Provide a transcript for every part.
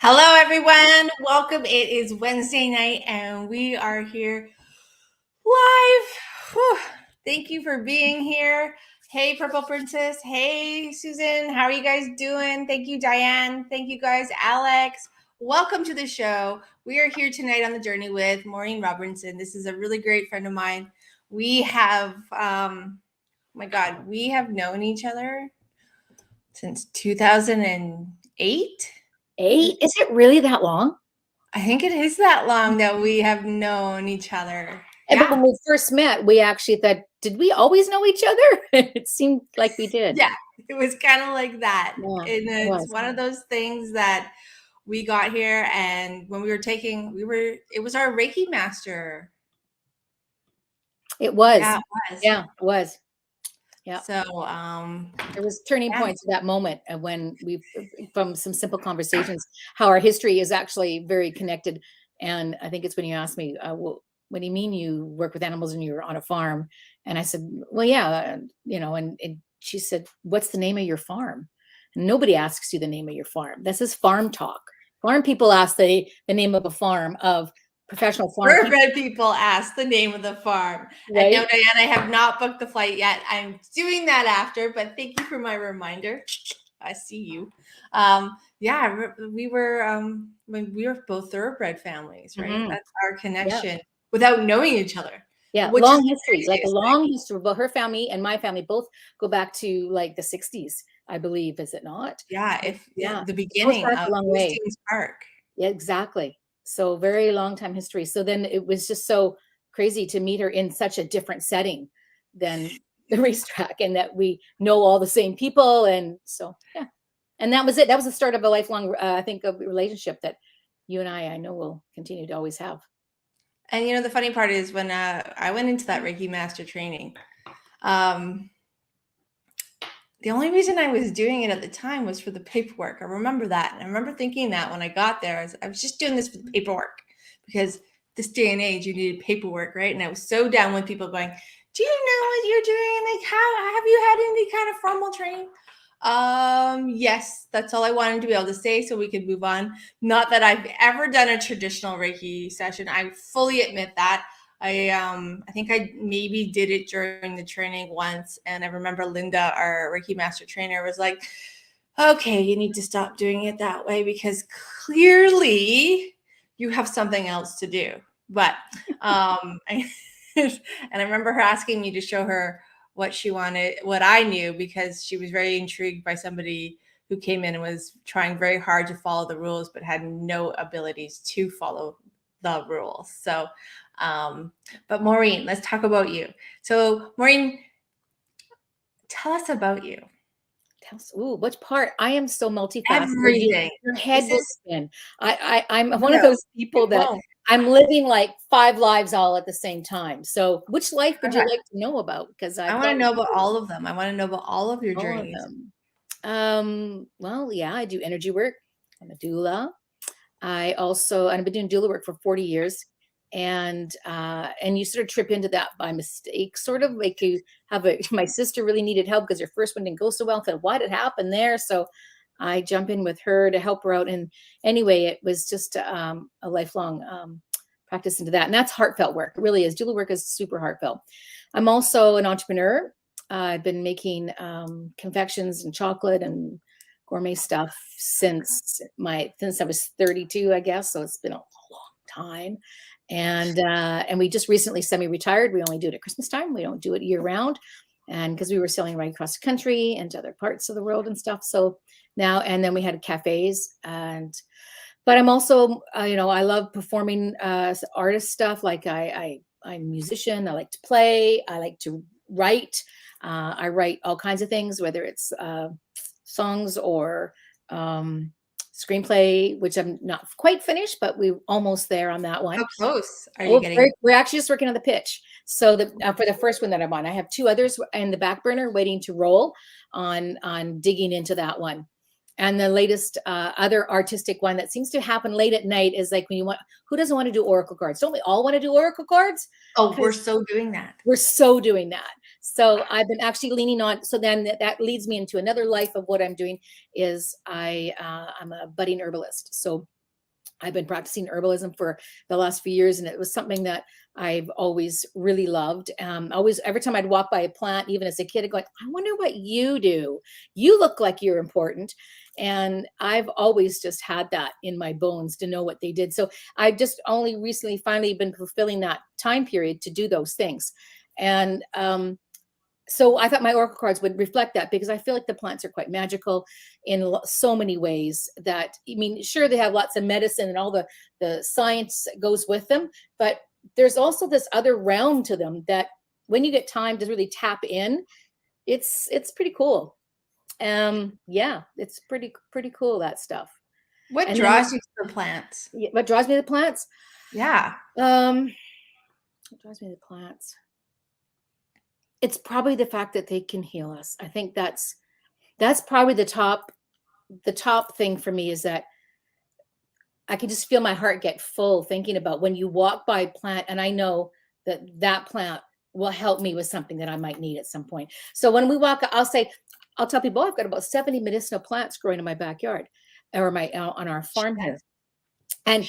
Hello, everyone. Welcome. It is Wednesday night, and we are here live. Whew. Thank you for being here. Hey, Purple Princess. Hey, Susan. How are you guys doing? Thank you, Diane. Thank you, guys. Alex. Welcome to the show. We are here tonight on the journey with Maureen Robinson. This is a really great friend of mine. We have, my God, we have known each other since 2008. 8? Is it really that long? I think it is that long that we have known each other. But when we first met, we actually thought, did we always know each other? It seemed like we did. Yeah, it was kind of like that. Yeah, And it's one of those things that we got here, and when we were taking, it was our Reiki Master. It was. Yeah, it was. Yeah, it was. Yeah. So there was turning points at that moment, and when we, from some simple conversations, how our history is actually very connected. And I think it's when you asked me, well, what do you mean you work with animals and you're on a farm? And I said, well, yeah, and she said, what's the name of your farm? And nobody asks you the name of your farm. This is farm talk. Farm people ask the name of a farm of professional farm. Thoroughbred people ask the name of the farm. Right? And no, Diane, I have not booked the flight yet. I'm doing that after, but thank you for my reminder. I see you. Yeah, we were both thoroughbred families, right? Mm-hmm. That's our connection without knowing each other. Yeah, long history, like a long history. But her family and my family both go back to like the 60s, I believe, is it not? Yeah, the beginning of Hastings Park. Yeah, exactly. So very long time history. So then it was just so crazy to meet her in such a different setting than the racetrack, and that we know all the same people. And so, yeah. And that was it. That was the start of a lifelong, I think, a relationship that you and I know will continue to always have. And, the funny part is when I went into that Reiki Master training, the only reason I was doing it at the time was for the paperwork. I remember that. And I remember thinking that when I got there, I was just doing this for the paperwork, because this day and age, you needed paperwork, right? And I was so down with people going, do you know what you're doing? Like, how have you had any kind of formal training? Yes, that's all I wanted to be able to say so we could move on. Not that I've ever done a traditional Reiki session. I fully admit that. I think I maybe did it during the training once, and I remember Linda, our Reiki Master trainer, was like, okay, you need to stop doing it that way because clearly you have something else to do. But and I remember her asking me to show her what she wanted, what I knew, because she was very intrigued by somebody who came in and was trying very hard to follow the rules but had no abilities to follow the rules. So but Maureen, let's talk about you. So Maureen, tell us about you. Ooh, which part? I am so multifaceted. Everything. Your head will spin. I'm one of those people that I'm living like 5 lives all at the same time. So which life would you like to know about? Because I want to know about all of them. I want to know about all of your journeys. Well, yeah, I do energy work. I'm a doula. I've been doing doula work for 40 years. And you sort of trip into that by mistake, sort of like you have my sister really needed help because her first one didn't go so well. Why did it happen there? So I jump in with her to help her out. And anyway, it was just a lifelong practice into that. And that's heartfelt work. It really is. Doula work is super heartfelt. I'm also an entrepreneur. I've been making confections and chocolate and gourmet stuff since I was 32, I guess. So it's been a long time. And we just recently semi-retired. We only do it at Christmas time. We don't do it year round. And because we were selling right across the country and to other parts of the world and stuff. So now, and then we had cafes. But I'm also, I love performing artist stuff. Like I'm a musician. I like to play. I like to write. I write all kinds of things, whether it's songs or screenplay, which I'm not quite finished, but we're almost there on that one. How close are you getting? We're actually just working on the pitch. So for the first one that I'm on, I have 2 others in the back burner waiting to roll on digging into that one. And the latest other artistic one that seems to happen late at night is like who doesn't want to do oracle cards? Don't we all want to do oracle cards? Oh, we're so doing that. We're so doing that. So I've been actually leaning on, so then that leads me into another life of what I'm doing is I'm a budding herbalist. So I've been practicing herbalism for the last few years, and it was something that I've always really loved. Always, every time I'd walk by a plant, even as a kid, I'd go, I wonder what you do. You look like you're important. And I've always just had that in my bones to know what they did. So I've just only recently finally been fulfilling that time period to do those things. And so I thought my oracle cards would reflect that, because I feel like the plants are quite magical in so many ways that, I mean, sure, they have lots of medicine and all the science that goes with them, but there's also this other realm to them that when you get time to really tap in, it's pretty cool. Yeah, it's pretty cool, that stuff. What And draws you to the plants? what draws me to the plants? Yeah. What draws me to the plants? It's probably the fact that they can heal us. I think that's probably the top thing for me, is that I can just feel my heart get full thinking about when you walk by a plant, and I know that that plant will help me with something that I might need at some point. So when we walk, I'll tell people, I've got about 70 medicinal plants growing in my backyard, or on our farm here. And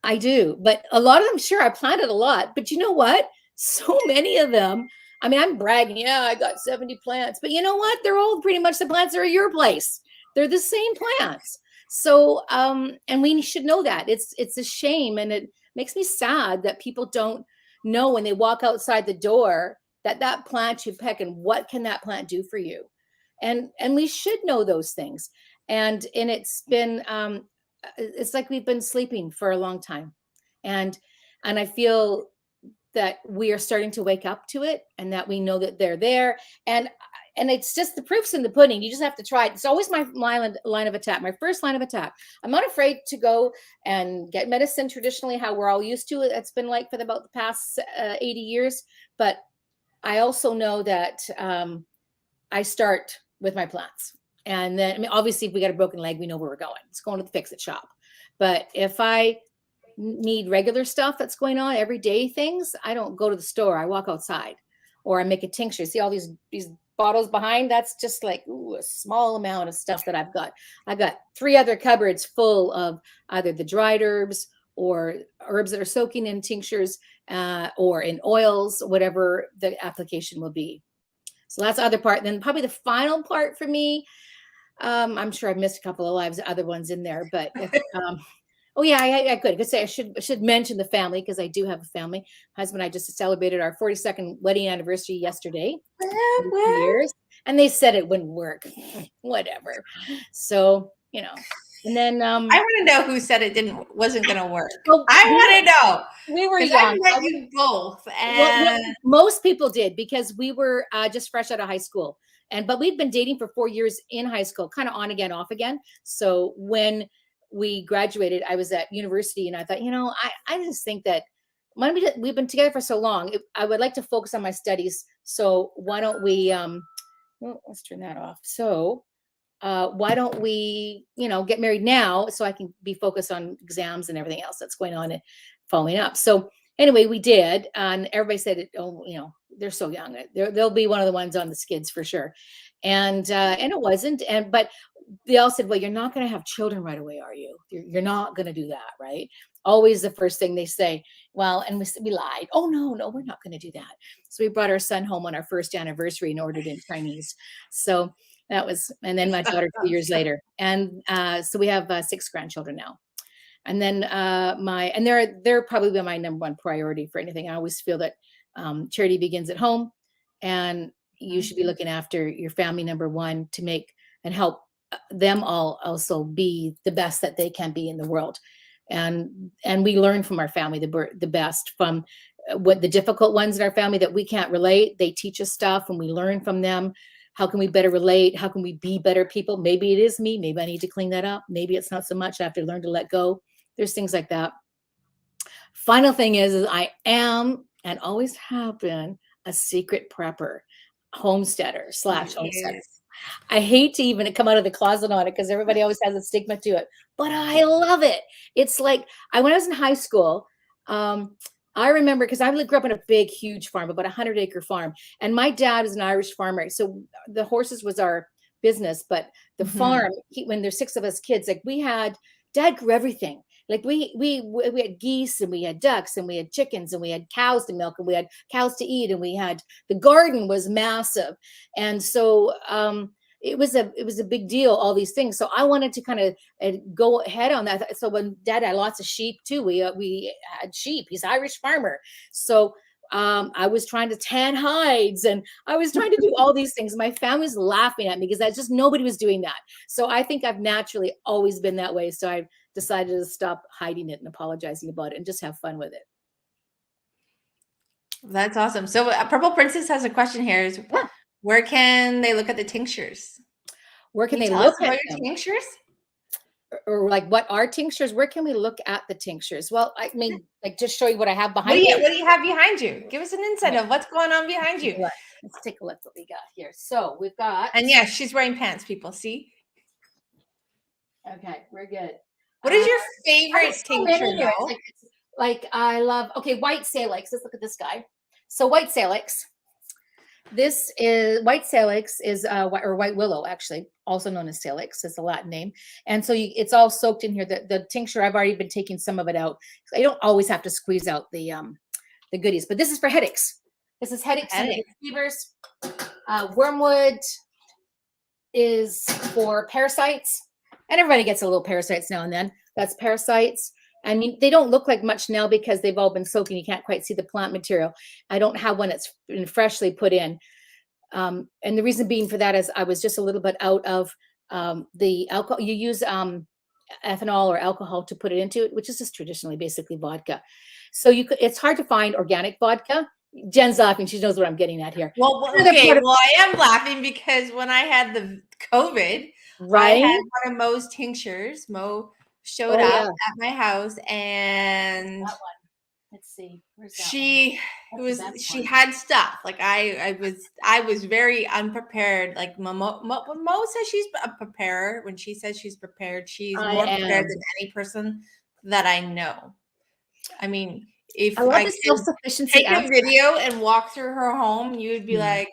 I do, but a lot of them, sure, I planted a lot, but you know what? So many of them, I mean, I'm bragging, yeah, I got 70 plants, but you know what? They're all pretty much the plants that are at your place. They're the same plants. So, and we should know that. It's a shame, and it makes me sad that people don't know when they walk outside the door that plant you pick, and what can that plant do for you? And we should know those things. And it's been, it's like we've been sleeping for a long time. And I feel that we are starting to wake up to it, and that we know that they're there. And it's just, the proof's in the pudding. You just have to try it. It's always my line of attack, my first line of attack. I'm not afraid to go and get medicine traditionally, how we're all used to it. It's been like for about the past 80 years. But I also know that I start with my plants. And then, I mean, obviously, if we got a broken leg, we know where we're going. It's going to the fix-it shop. But if I need regular stuff that's going on, everyday things, I don't go to the store. I walk outside, or I make a tincture. See all these bottles behind? That's just like a small amount of stuff that I've got. I've got 3 other cupboards full of either the dried herbs or herbs that are soaking in tinctures or in oils, whatever the application will be. So that's the other part. And then probably the final part for me, I'm sure I've missed a couple of lives, other ones in there, but oh yeah, I could say I should mention the family, because I do have a family. Husband and I just celebrated our 42nd wedding anniversary yesterday. Years, and they said it wouldn't work. Whatever. So, you know, and then I want to know who said it wasn't going to work. Well, I want to know. We were young. I met you both, and well, most people did, because we were just fresh out of high school, but we'd been dating for 4 years in high school, kind of on again, off again. So when we graduated, I was at university, and I thought, I just think that we've been together for so long, I would like to focus on my studies. So why don't we, well, let's turn that off. So why don't we, get married now, so I can be focused on exams and everything else that's going on and following up. So anyway, we did, and everybody said, they're so young. They'll be one of the ones on the skids for sure. And it wasn't. But they all said, well, you're not going to have children right away, are you? You're not going to do that, right? Always the first thing they say. Well, and we lied. Oh, no, we're not going to do that. So we brought our son home on our first anniversary and ordered in Chinese. So that was, and then my daughter 2 years later. And so we have 6 grandchildren now. And then they're probably my number one priority for anything. I always feel that charity begins at home, and you should be looking after your family, number one, to make and help them all also be the best that they can be in the world. And we learn from our family the best, from what the difficult ones in our family that we can't relate. They teach us stuff, and we learn from them. How can we better relate? How can we be better people? Maybe it is me. Maybe I need to clean that up. Maybe it's not so much. I have to learn to let go. There's things like that. Final thing is I am, and always have been, a secret prepper, homesteader / homesteader. I hate to even come out of the closet on it, because everybody always has a stigma to it, but I love it. It's like when I was in high school, I remember because I grew up on a big, huge farm, about 100-acre farm. And my dad was an Irish farmer. So the horses was our business, but the Mhm. farm, when there's 6 of us kids, like dad grew everything. Like we had geese and we had ducks and we had chickens and we had cows to milk and we had cows to eat and we had, the garden was massive. And so it was a big deal, all these things. So I wanted to kind of go ahead on that. So when dad had lots of sheep too, we had sheep. He's Irish farmer. So I was trying to tan hides and I was trying to do all these things. My family's laughing at me because that's just, nobody was doing that. So I think I've naturally always been that way. So I decided to stop hiding it and apologizing about it and just have fun with it. That's awesome. So Purple Princess has a question here is, Yeah. where can they look at the tinctures? Where can you they tell look us at about your them? tinctures? Or like, what are tinctures? Where can we look at the tinctures? Well, I mean, like, just show you what I have What do behind you me. what do you have behind you? Give us an insight Okay, of what's going on behind let's take you. a look. Let's take a look what we got here. So we've got, And yeah, she's wearing pants, people. See? okay, we're good. What is your There's favorite so tincture many here. though? It's like I love, okay, white salix. Let's look at this guy. So white salix. This is white salix is or white willow, actually, also known as salix, is the Latin name. And so it's all soaked in here. The tincture, I've already been taking some of it out. So I don't always have to squeeze out the goodies, but this is for headaches. This is headaches and Headache. fevers. Wormwood is for parasites, and everybody gets a little parasites now and then. That's parasites. I mean, they don't look like much now because they've all been soaking. You can't quite see the plant material. I don't have one that's been freshly put in. And the reason being for that is I was just a little bit out of the alcohol. You use ethanol or alcohol to put it into it, which is just traditionally basically vodka. So it's hard to find organic vodka. Jen's laughing. She knows what I'm getting at here. Well, okay. Well, I am laughing because when I had the COVID, I Right? had one of Mo's tinctures. Mo showed up Yeah. at my house, and That one. Let's see. Where's that she had stuff. Like I was very unprepared. Like when Mo says she's a preparer, when she says she's prepared, she's more prepared than any person that I know. I mean, if I love I the could self-sufficiency take a aspect. video and walk through her home, you would be Mhm. like,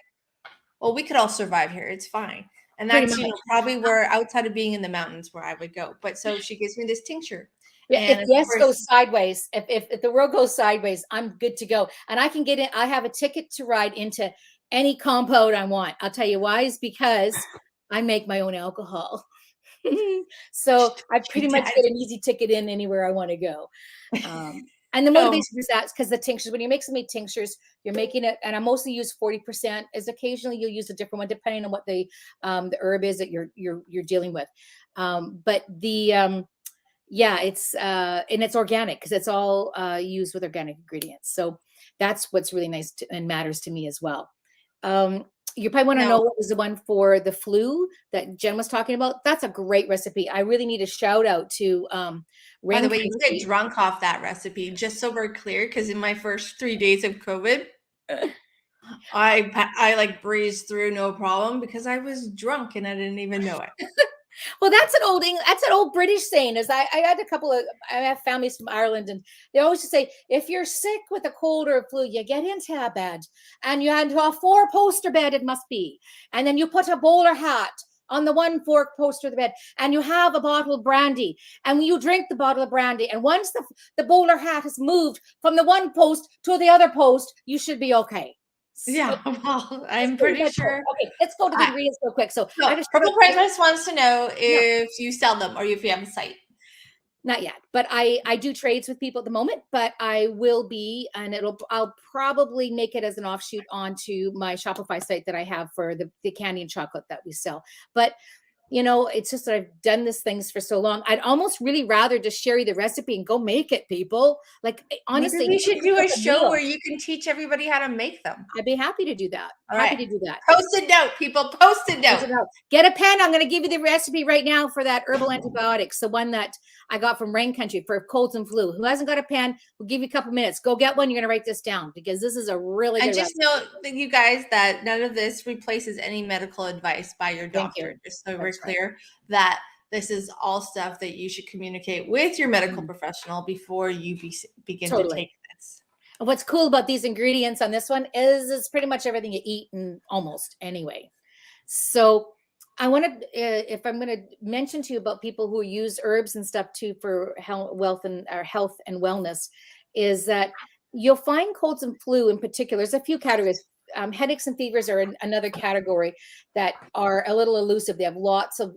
well, we could all survive here. It's fine. And Pretty that's, much. probably where outside of being in the mountains where I would go. But so she gives me this tincture. Yeah, And if of yes course, goes sideways, if the world goes sideways, I'm good to go. And I can get in, I have a ticket to ride into any compound I want. I'll tell you why, is because I make my own alcohol. So I pretty much get an easy ticket in anywhere I want to go. And the motivation is that because the tinctures, when you make so many tinctures, you're making it, and I mostly use 40%. As occasionally you'll use a different one depending on what the herb is that you're dealing with. But the yeah, it's and it's organic because it's all used with organic ingredients. So that's what's really nice and matters to me as well. You probably want to know what was the one for the flu that Jen was talking about. That's a great recipe. I really need a shout out to by the way, you get drunk off that recipe, just so we're clear, because in my first 3 days of COVID, I like breezed through no problem because I was drunk and I didn't even know it. Well, that's an old British saying. Is I had I have families from Ireland, and they always just say, if you're sick with a cold or a flu, you get into a bed, and you had a 4-poster bed, it must be, and then you put a bowler hat on the 1 4-poster of the bed, and you have a bottle of brandy, and you drink the bottle of brandy, and once the bowler hat has moved from the one post to the other post, you should be okay. Yeah, well, I'm pretty sure. Okay, let's go to the ingredients real quick. So Purple Princess wants to know if you sell them or if you have a site. Not yet, but I do trades with people at the moment, but I will be, and I'll probably make it as an offshoot onto my Shopify site that I have for the candy and chocolate that we sell. But you know, it's just that I've done these things for so long. I'd almost really rather just share you the recipe and go make it, people. Like, honestly, maybe we should do a show where you can teach everybody how to make them. I'd be happy to do that. Happy to do that. Post-it note, people. Post-it note. Get a pen. I'm going to give you the recipe right now for that herbal antibiotics, the one that I got from Rain Country for colds and flu. Who hasn't got a pen? We'll give you a couple minutes. Go get one. You're going to write this down because this is a really good And just know that you guys that none of this replaces any medical advice by your doctor. Just so we're clear that this is all stuff that you should communicate with your medical professional before you begin to take this. What's cool about these ingredients on this one is it's pretty much everything you eat and almost anyway. So I want to, if I'm going to mention to you about people who use herbs and stuff too for health and wellness, is that you'll find colds and flu in particular. There's a few categories. Headaches and fevers are another category that are a little elusive. They have lots of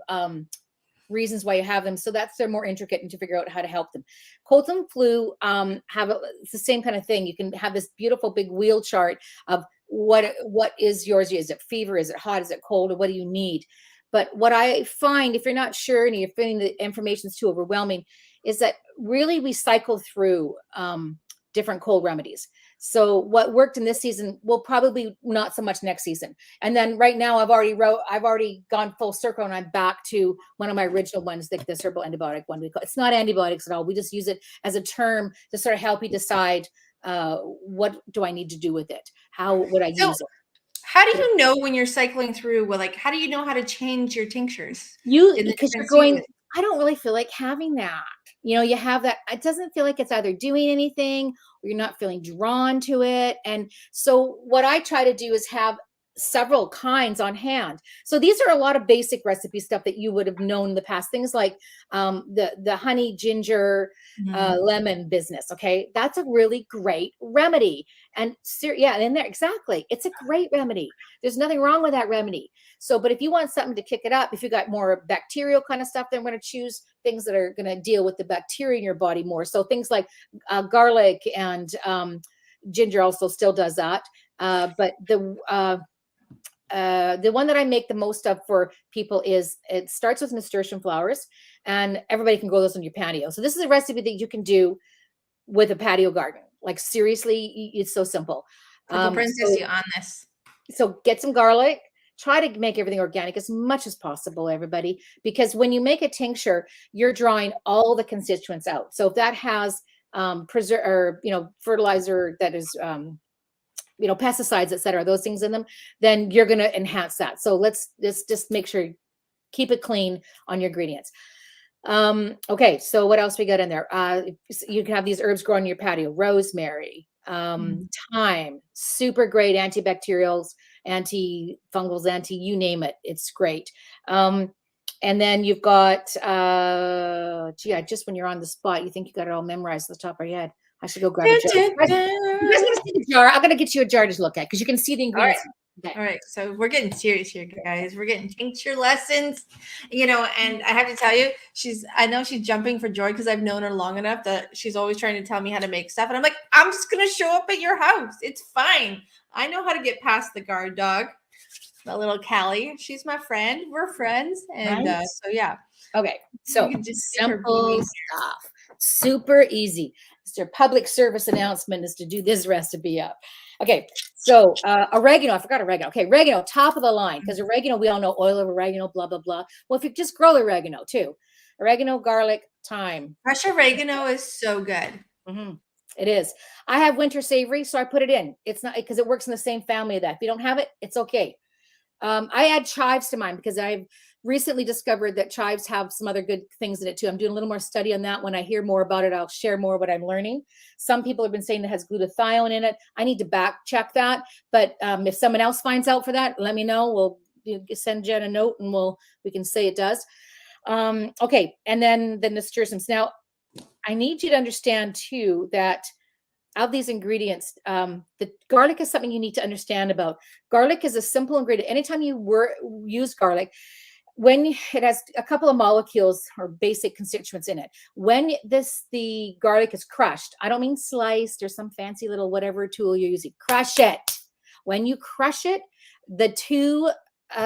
reasons why you have them, so they're more intricate and to figure out how to help them. Colds and flu it's the same kind of thing. You can have this beautiful big wheel chart of what is yours. Is it fever? Is it hot? Is it cold? Or what do you need? But what I find, if you're not sure and you're feeling the information is too overwhelming, is that really we cycle through different cold remedies. So what worked in this season will probably not so much next season. And then right now I've already gone full circle and I'm back to one of my original ones, like this herbal antibiotic one. It's not antibiotics at all. We just use it as a term to sort of help you decide what do I need to do with it? How would I use it? How do you know when you're cycling through? Well, like, how do you know how to change your tinctures? Because you're going, I don't really feel like having that. You have that. It doesn't feel like it's either doing anything or you're not feeling drawn to it. And so what I try to do is have several kinds on hand. So these are a lot of basic recipe stuff that you would have known in the past. Things like the honey, ginger, lemon business. Okay. That's a really great remedy. And in there, exactly. It's a great remedy. There's nothing wrong with that remedy. So, but if you want something to kick it up, if you got more bacterial kind of stuff, then I'm going to choose things that are going to deal with the bacteria in your body more. So things like garlic and ginger also still does that. But the one that I make the most of for people is it starts with nasturtium flowers, and everybody can grow those on your patio. So this is a recipe that you can do with a patio garden. Like seriously, it's so simple. Princess, you on this. So get some garlic. Try to make everything organic as much as possible, everybody, because when you make a tincture, you're drawing all the constituents out. So if that has fertilizer that is pesticides, etc., those things in them, then you're going to enhance that. So let's just make sure keep it clean on your ingredients. Okay, so what else we got in there? You can have these herbs grow on your patio. Rosemary, thyme, super great antibacterials, antifungals, you name it. It's great. And then you've got, just when you're on the spot, you think you got it all memorized at the top of your head. I should go grab a jar. You guys want to see the jar? I'm going to get you a jar to look at because you can see the ingredients. All right. So we're getting serious here, guys. We're getting tincture lessons, and I have to tell you, I know she's jumping for joy because I've known her long enough that she's always trying to tell me how to make stuff. And I'm like, I'm just going to show up at your house. It's fine. I know how to get past the guard dog. My little Callie. She's my friend. We're friends. And so, yeah. Okay. So just simple stuff. Super easy. It's your public service announcement is to do this recipe up. Okay, so oregano, I forgot oregano. Okay, oregano, top of the line, because oregano, we all know oil of oregano, blah, blah, blah. Well, if you just grow oregano too, oregano, garlic, thyme. Fresh oregano is so good. It is. I have winter savory, so I put it in. It's not because it works in the same family of that. If you don't have it, it's okay. I add chives to mine because I've recently discovered that chives have some other good things in it too. I'm doing a little more study on that. When I hear more about it, I'll share more what I'm learning. Some people have been saying it has glutathione in it. I need to back check that. But if someone else finds out for that, let me know. We'll send Jen a note and we can say it does. Okay. And then the nasturtiums. Now, I need you to understand too that of these ingredients, the garlic is something you need to understand about. Garlic is a simple ingredient. Anytime you use garlic, when it has a couple of molecules or basic constituents in it, when the garlic is crushed, I don't mean sliced or some fancy little whatever tool you're using, crush it. When you crush it, the two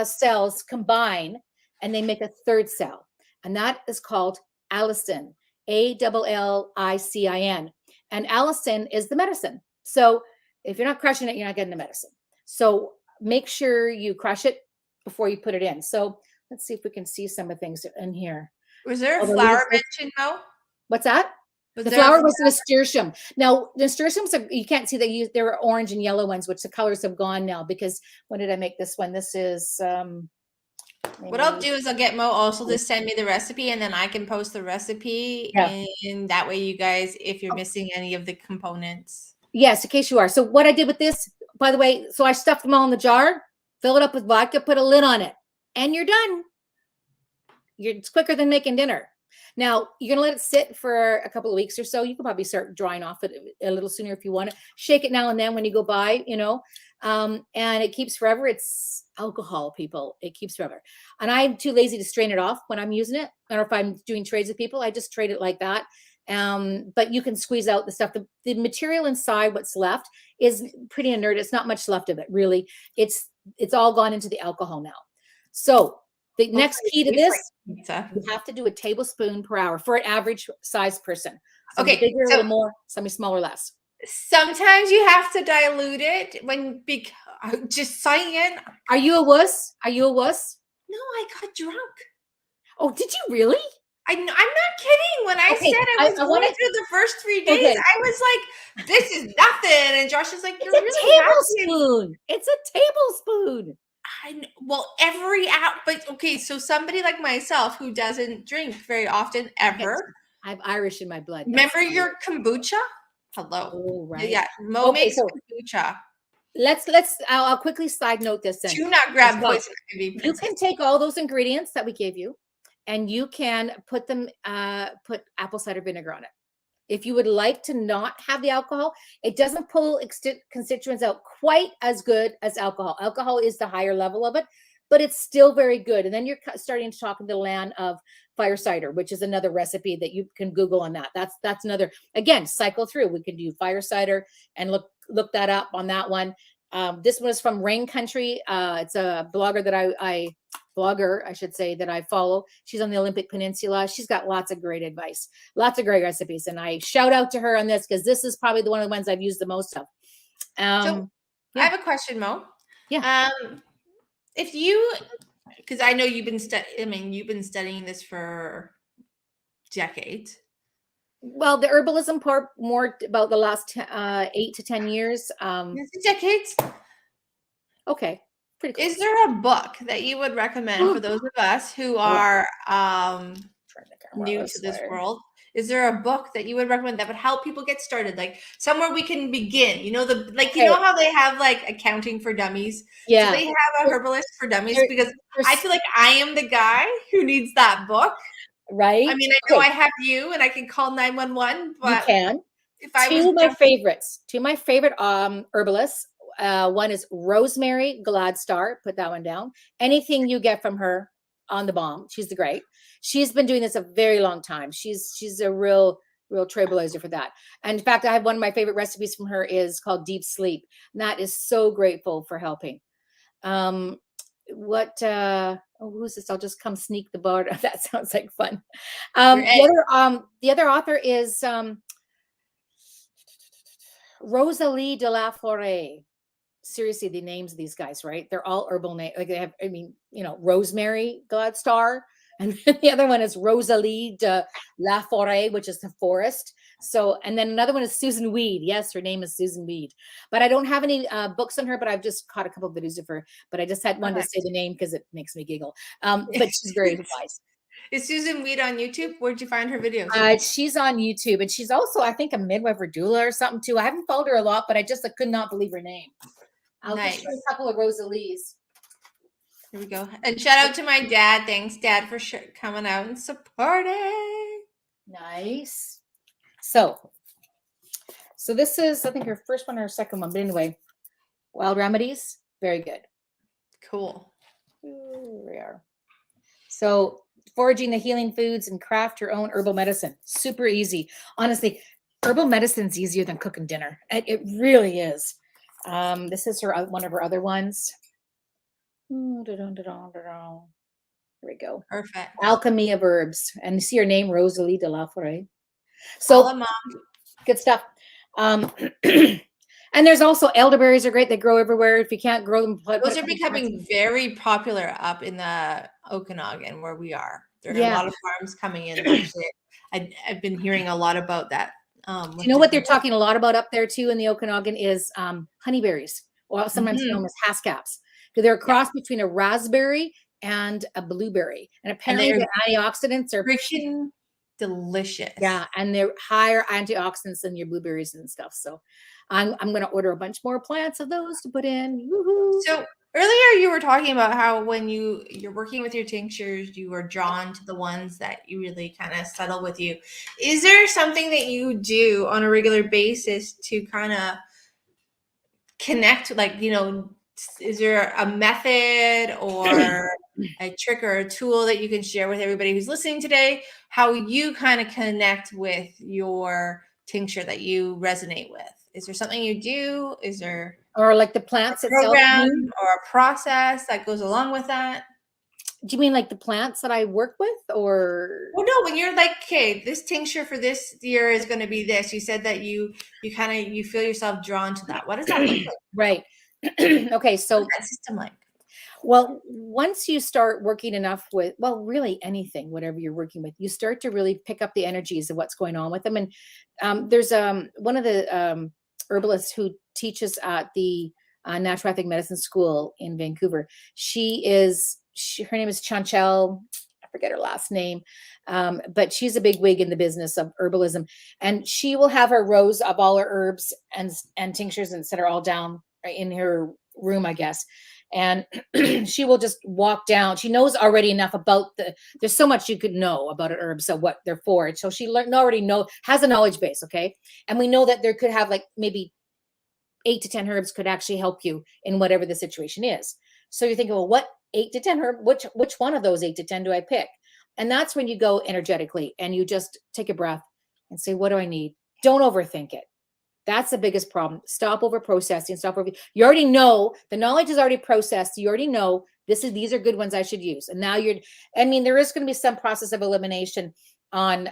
cells combine and they make a third cell. And that is called allicin, ALLICIN. And allicin is the medicine. So if you're not crushing it, you're not getting the medicine. So make sure you crush it before you put it in. So let's see if we can see some of the things in here. Was there a flower mentioned, Mo? What's that? The flower was nasturtium. Now, nasturtiums, you can't see there are orange and yellow ones, which the colors have gone now because when did I make this one? This is... what I'll do is I'll get Mo also to send me the recipe and then I can post the recipe. Yeah. And that way you guys, if you're missing any of the components. Yes, in case you are. So what I did with this, by the way, so I stuffed them all in the jar, fill it up with vodka, put a lid on it, and you're done. It's quicker than making dinner. Now, you're going to let it sit for a couple of weeks or so. You can probably start drying off it a little sooner if you want to. Shake it now and then when you go by, and it keeps forever. It's alcohol, people. It keeps forever. And I'm too lazy to strain it off when I'm using it. Or if I'm doing trades with people, I just trade it like that. But you can squeeze out the stuff. The material inside, what's left, is pretty inert. It's not much left of it, really. It's all gone into the alcohol now. So the next key to this, you have to do a tablespoon per hour for an average size person. Some Okay, bigger, a little more, some smaller, less. Sometimes you have to dilute it just saying. Are you a wuss? Are you a wuss? No, I got drunk. Oh, did you really? I'm not kidding. When I said I was going through the first 3 days, I was like, this is nothing. And Josh is like, you're really a tablespoon. It's a tablespoon. Well, every hour, but okay, so somebody like myself who doesn't drink very often ever. I'm Irish in my blood. Remember your kombucha? Hello. Oh, right. Yeah, Mo makes kombucha. I'll quickly side note this then. Do not grab poison ivy. You can take all those ingredients that we gave you, and you can put apple cider vinegar on it. If you would like to not have the alcohol, it doesn't pull constituents out quite as good as alcohol. Alcohol is the higher level of it, but it's still very good. And then you're starting to talk in the land of fire cider, which is another recipe that you can Google on that. That's another, again, cycle through. We can do fire cider and look that up on that one. This one is from Rain Country. It's a blogger that I should say, that I follow. She's on the Olympic Peninsula. She's got lots of great advice, lots of great recipes. And I shout out to her on this because this is probably one of the ones I've used the most of. So I have a question, Mo. Yeah. Because I know you've been studying this for decades. Well, the herbalism part more about the last 8 to 10 years. Decades. Okay. Pretty close. Is there a book that you would recommend for those of us who are new to this world? Is there a book that you would recommend that would help people get started? Like somewhere we can begin, you know how they have like accounting for dummies? Yeah. So they have a herbalist for dummies because I feel like I am the guy who needs that book. Right. I mean, I know I have you and I can call 911, but you can. Two of my favorite herbalists. One is Rosemary Gladstar. Put that one down. Anything you get from her on the bomb. She's the great. She's been doing this a very long time. She's a real trailblazer for that. And in fact, I have one of my favorite recipes from her is called Deep Sleep. And that is so grateful for helping. Who's this? I'll just come sneak the bar. That sounds like fun. The other author is Rosalie de la Forêt. Seriously, the names of these guys, right? They're all herbal names. Like they have, Rosemary Gladstar, and the other one is Rosalie de la Forêt, which is the forest. So, and then another one is Susan Weed. Yes, her name is Susan Weed. But I don't have any books on her, but I've just caught a couple of videos of her. But I just had one to say the name because it makes me giggle. But she's very wise. Is Susan Weed on YouTube? Where'd you find her videos? She's on YouTube, and she's also, I think, a midwife or doula or something too. I haven't followed her a lot, but I could not believe her name. I'll just show a couple of Rosalie's. Here we go. And shout out to my dad. Thanks, Dad, for coming out and supporting. Nice. So this is, I think, her first one or second one. But anyway, Wild Remedies. Very good. Cool. Here we are. So foraging the healing foods and craft your own herbal medicine. Super easy. Honestly, herbal medicine's easier than cooking dinner. It really is. This is one of her other ones. Here we go. Perfect. Alchemy of Herbs. And you see her name, Rosalie de la Forêt. So good stuff. And there's also elderberries are great. They grow everywhere. If you can't grow them. Those are becoming very popular up in the Okanagan where we are. There are a lot of farms coming in. Actually, I've been hearing a lot about that. You know what they're talking a lot about up there too in the Okanagan is honeyberries, or sometimes known as haskaps. Because they're a cross between a raspberry and a blueberry. And apparently the antioxidants are freaking delicious. Yeah, and they're higher antioxidants than your blueberries and stuff. So I'm going to order a bunch more plants of those to put in. Woohoo. So earlier you were talking about how when you're working with your tinctures, you are drawn to the ones that you really kind of settle with you. Is there something that you do on a regular basis to kind of connect, like, is there a method or a trick or a tool that you can share with everybody who's listening today, how you kind of connect with your tincture that you resonate with? Is there something you do? Is there Or like the a plants itself? program or a process that goes along with that? Do you mean like the plants that I work with, or? Well, no, when you're like, okay, this tincture for this year is going to be this. You said that you kind of you feel yourself drawn to that. What does that look like? Right. Okay, so What's that system like? well, once you start working enough with, well, really anything, whatever you're working with, you start to really pick up the energies of what's going on with them. And there's one of the herbalists who teaches at the naturopathic medicine school in Vancouver. Her name is Chanchel. I forget her last name, but she's a big wig in the business of herbalism. And she will have her rows of all her herbs and tinctures and set her all down in her room, I guess. And she will just walk down. She knows already enough about there's so much you could know about an herb, so what they're for. So she has a knowledge base, okay? And we know that there could have like maybe 8 to 10 herbs could actually help you in whatever the situation is. So you're thinking, well, what 8 to 10 herb, which one of those 8 to 10 do I pick? And that's when you go energetically and you just take a breath and say, what do I need? Don't overthink it. That's the biggest problem. Stop over processing. You already know the knowledge is already processed. You already know these are good ones I should use. And now there is going to be some process of elimination on,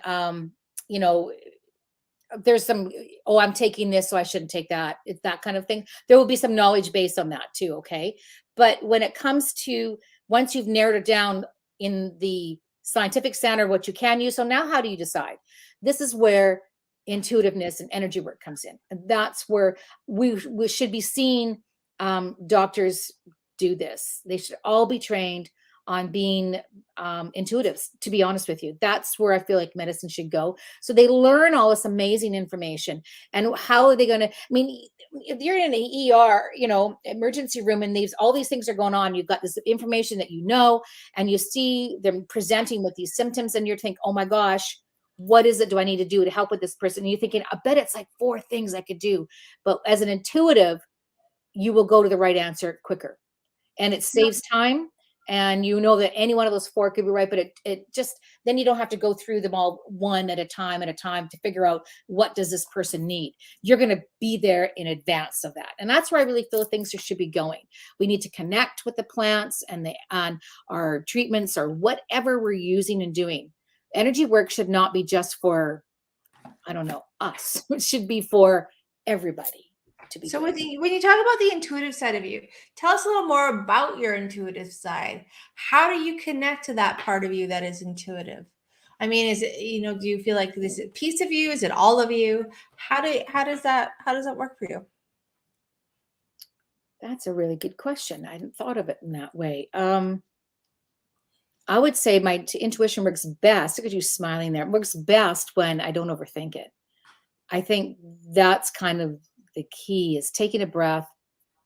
there's some, I'm taking this, so I shouldn't take that. It's that kind of thing. There will be some knowledge based on that too. Okay. But when it comes to, once you've narrowed it down in the scientific standard, what you can use. So now how do you decide? This is where intuitiveness and energy work comes in. And that's where we should be seeing doctors do this. They should all be trained on being intuitives, to be honest with you. That's where I feel like medicine should go. So they learn all this amazing information. And how are they going to, if you're in an ER, emergency room, and all these things are going on, you've got this information that and you see them presenting with these symptoms, and you're thinking, oh my gosh, what is it do I need to do to help with this person? And you're thinking, I bet it's like 4 things I could do. But as an intuitive, you will go to the right answer quicker. And it saves time. And you know that any one of those 4 could be right, but it just, then you don't have to go through them all one at a time to figure out what does this person need. You're going to be there in advance of that. And that's where I really feel things should be going. We need to connect with the plants and our treatments or whatever we're using and doing. Energy work should not be just for, I don't know, us. It should be for everybody. So when you talk about the intuitive side of you, tell us a little more about your intuitive side. How do you connect to that part of you that is intuitive? Is it, do you feel like this is a piece of you? Is it all of you? How does that work for you? That's a really good question. I hadn't thought of it in that way. I would say my intuition works best. Look at you smiling there. It works best when I don't overthink it. I think that's kind of the key, is taking a breath,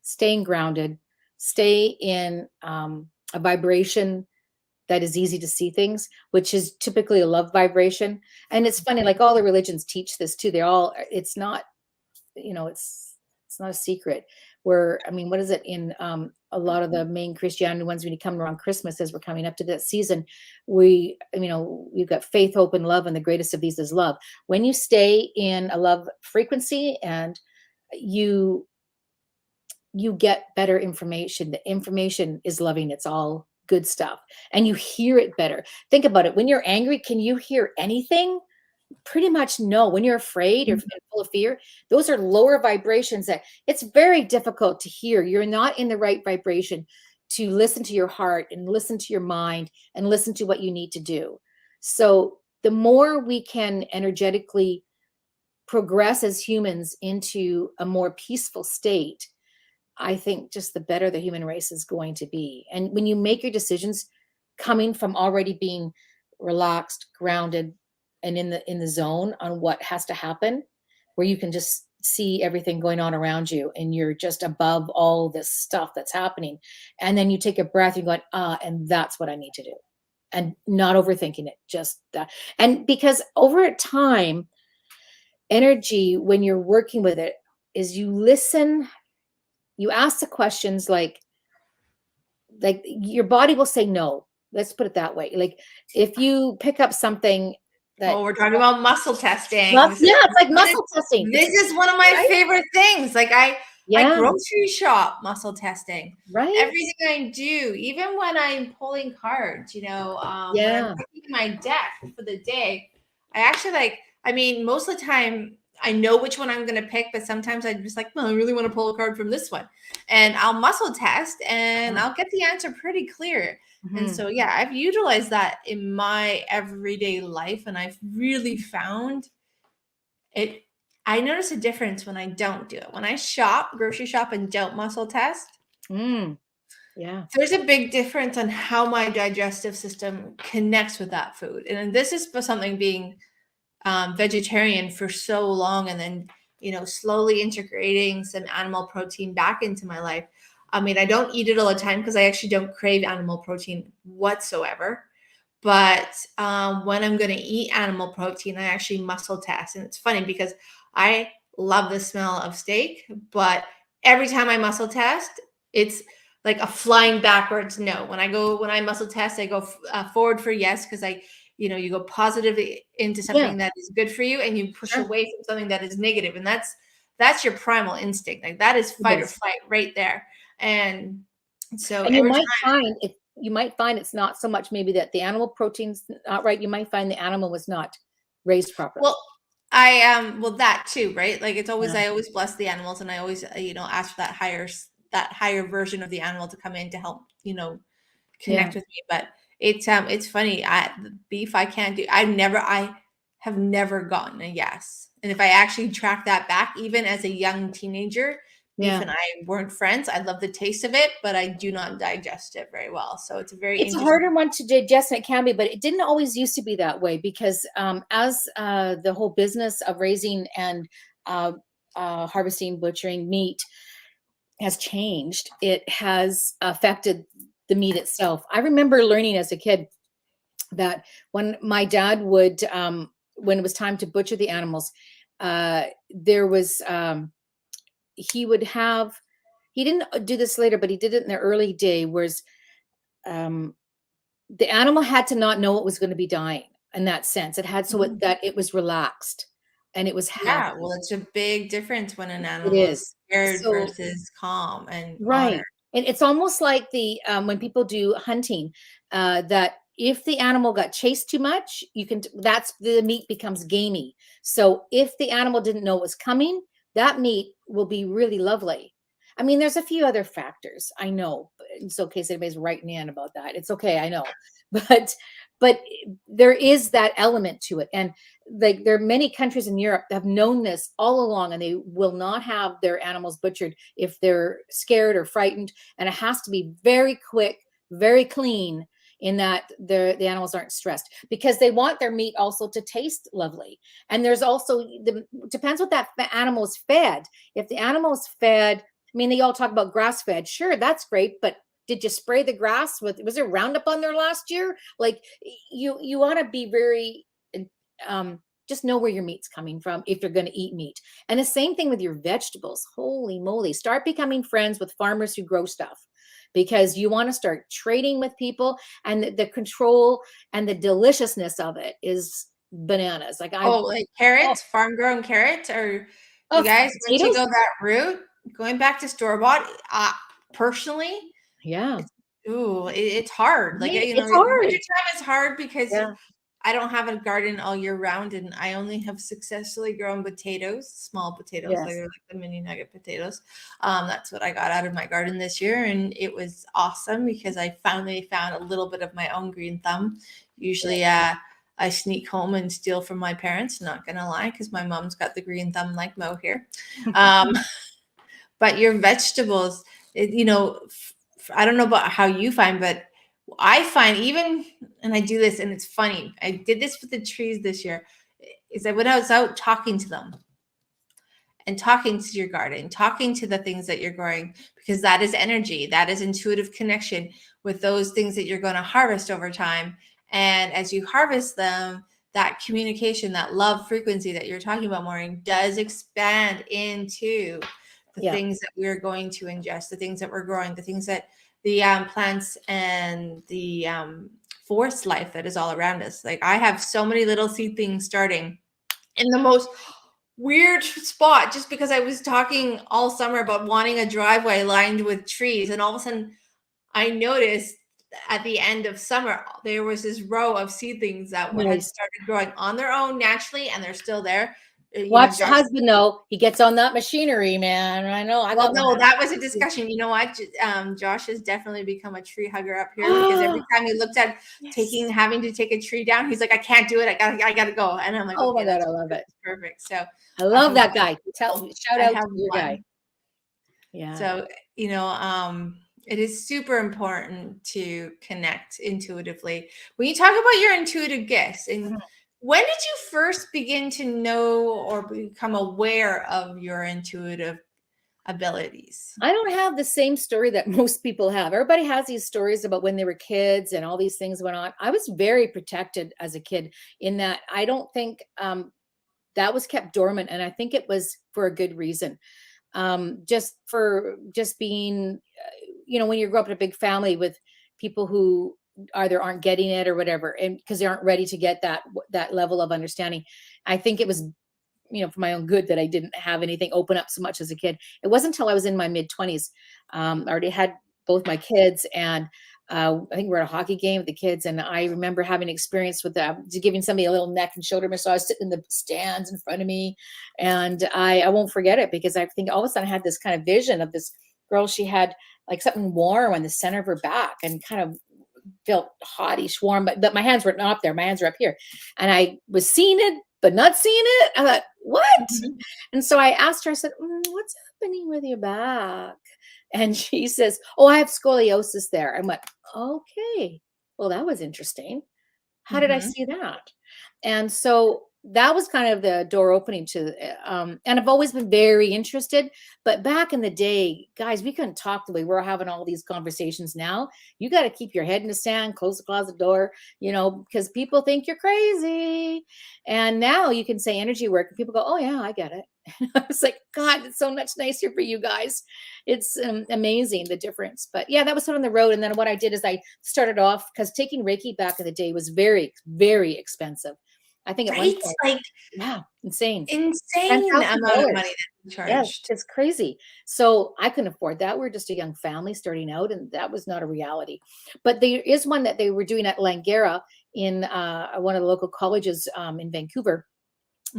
staying grounded, stay in a vibration that is easy to see things, which is typically a love vibration. And it's funny, like all the religions teach this too. It's not, it's not a secret. What is it in a lot of the main Christianity ones, when you come around Christmas, as we're coming up to that season, we've got faith, hope, and love, and the greatest of these is love. When you stay in a love frequency, and you get better information, the information is loving, it's all good stuff, and you hear it better. Think about it. When you're angry, can you hear anything? Pretty much no. When you're afraid or full of fear, those are lower vibrations that it's very difficult to hear. You're not in the right vibration to listen to your heart and listen to your mind and listen to what you need to do. So the more we can energetically progress as humans into a more peaceful state, I think just the better the human race is going to be. And when you make your decisions coming from already being relaxed, grounded, and in the zone on what has to happen, where you can just see everything going on around you and you're just above all this stuff that's happening. And then you take a breath, you're going, and that's what I need to do. And not overthinking it, just that. And because over time, energy, when you're working with it, is you listen, you ask the questions like your body will say no. Let's put it that way. Like if you pick up something that, Oh, we're talking about muscle testing. yeah, it's like muscle testing. This is one of my right? favorite things. Like I Yeah, grocery shop muscle testing. right. Everything I do, even when I'm pulling cards, when I'm Yeah, picking my deck for the day, I actually I mean, most of the time I know which one I'm going to pick, but sometimes I'm just like, well, I really want to pull a card from this one. And I'll muscle test and I'll get the answer pretty clear. And mhm. so, yeah, I've utilized that in my everyday life. And I've really found it. I notice a difference when I don't do it. When I grocery shop, and don't muscle test, Yeah, there's a big difference on how my digestive system connects with that food. And this is for something being vegetarian for so long and then, slowly integrating some animal protein back into my life. I mean, I don't eat it all the time because I actually don't crave animal protein whatsoever. But when I'm going to eat animal protein, I actually muscle test. And it's funny because I love the smell of steak, but every time I muscle test, it's like a flying backwards no. When I muscle test, I go forward for yes, because you go positively into yeah, something that is good for you and you push sure. away from something that is negative. And that's your primal instinct. Like that is It fight or is. flight right there. And so And you every might time. find it's not so much maybe that the animal protein's not right. You might find the animal was not raised properly. Well, well, that too, right? Like it's always Yeah, I always bless the animals, and I always ask for that higher version of the animal to come in to help yeah, connect with me. But it's funny. The beef I can't do. I have never gotten a yes. And if I actually track that back, even as a young teenager, beef yeah. and I weren't friends. I love the taste of it, but I do not digest it very well. So it's a very It's a interesting. harder one to digest than it can be, but it didn't always used to be that way because as the whole business of raising and uh, harvesting, butchering meat has changed, it has affected the meat itself. I remember learning as a kid that when my dad would, when it was time to butcher the animals, there was, he would have, he didn't do this later, but he did it in the early day, whereas um, the animal had to not know it was going to be dying in that sense. It had that it was relaxed and it was Yeah, happy. well, it's a big difference when an It animal is is. scared So versus calm and right. honored. And it's almost like the when people do hunting, that if the animal got chased too much, that's the meat becomes gamey. So if the animal didn't know it was coming, that meat will be really lovely. I mean, there's a few other factors. I know, but it's okay if anybody's writing in about that. It's okay, I know. But there is that element to it. And like there are many countries in Europe that have known this all along, and they will not have their animals butchered if they're scared or frightened. And it has to be very quick, very clean, in that the animals aren't stressed because they want their meat also to taste lovely. And there's also depends what that animal is fed. If the animal is fed, I mean, they all talk about grass fed. Sure, that's great, but did you spray the grass was there Roundup on there last year? Like you want to be very just know where your meat's coming from if you're going to eat meat. And the same thing with your vegetables. Holy moly, start becoming friends with farmers who grow stuff because you want to start trading with people, and the control and the deliciousness of it is bananas. Like Oh, like oh, carrots, farm grown carrots, or you oh, guys, once you potatoes. go that route, going back to store bought, personally, Yeah, it's it's hard. Like right? It's hard. wintertime is hard because Yeah, I don't have a garden all year round, and I only have successfully grown potatoes, small potatoes, like yes, they're like the mini nugget potatoes. That's what I got out of my garden this year, and it was awesome because I finally found a little bit of my own green thumb. Usually, I sneak home and steal from my parents. Not gonna lie, because my mom's got the green thumb like Mo here. Um, but your vegetables, I don't know about how you find, but I find even, and I do this, and it's funny, I did this with the trees this year, is that when I was out talking to them and talking to your garden, talking to the things that you're growing, because that is energy, that is intuitive connection with those things that you're going to harvest over time. And as you harvest them, that communication, that love frequency that you're talking about, Maureen, does expand into the Yeah. things that we're going to ingest, the things that we're growing, the things that the plants and the forest life that is all around us. Like I have so many little seedlings starting in the most weird spot just because I was talking all summer about wanting a driveway lined with trees. And all of a sudden I noticed at the end of summer, there was this row of seedlings that had Nice. started growing on their own naturally, and they're still there. Watch the Josh, husband though. He gets on that machinery, man. I know. I well, got one. no, that was a discussion. You know what? Josh has definitely become a tree hugger up here because every time he looked at Yes. having to take a tree down, he's like, I can't do it. I gotta go. And I'm like, Oh my okay, God, that's I love it. perfect. So I I love have that guy. Shout I out have to your guy. one. Yeah. So, it is super important to connect intuitively. When you talk about your intuitive gifts, and when did you first begin to know or become aware of your intuitive abilities? I don't have the same story that most people have. Everybody has these stories about when they were kids and all these things went on. I was very protected as a kid in that I don't think that was kept dormant. And I think it was for a good reason. Just being, when you grow up in a big family with people who either aren't getting it or whatever, and because they aren't ready to get that level of understanding. I think it was for my own good that I didn't have anything open up so much as a kid. It wasn't until I was in my mid-20s. I already had both my kids, and I think we're at a hockey game with the kids, and I remember having experience with giving somebody a little neck and shoulder massage sitting in the stands in front of me, and I won't forget it because I think all of a sudden I had this kind of vision of this girl. She had like something warm on the center of her back and kind of felt hottish warm, but my hands were not up there. My hands were up here, and I was seeing it but not seeing it. I thought, what? Mhm. And so I asked her, I said, what's happening with your back? And she says, oh, I have scoliosis there. I went, okay, well, that was interesting. How did I Mhm. see that? And so that was kind of the door opening to, and I've always been very interested. But back in the day, guys, we couldn't talk the way we're having all these conversations now. You got to keep your head in the sand, close the closet door, because people think you're crazy. And now you can say energy work, and people go, oh, yeah, I get it. I was like, God, it's so much nicer for you guys. It's amazing the difference. But yeah, that was on the road. And then what I did is I started off because taking Reiki back in the day was very, very expensive. I think at one Right? point, Like yeah, insane. insane amount of money $10,000. that you Yes, charged. it's crazy. So I couldn't afford that. We're just a young family starting out, and that was not a reality. But there is one that they were doing at Langara in one of the local colleges in Vancouver,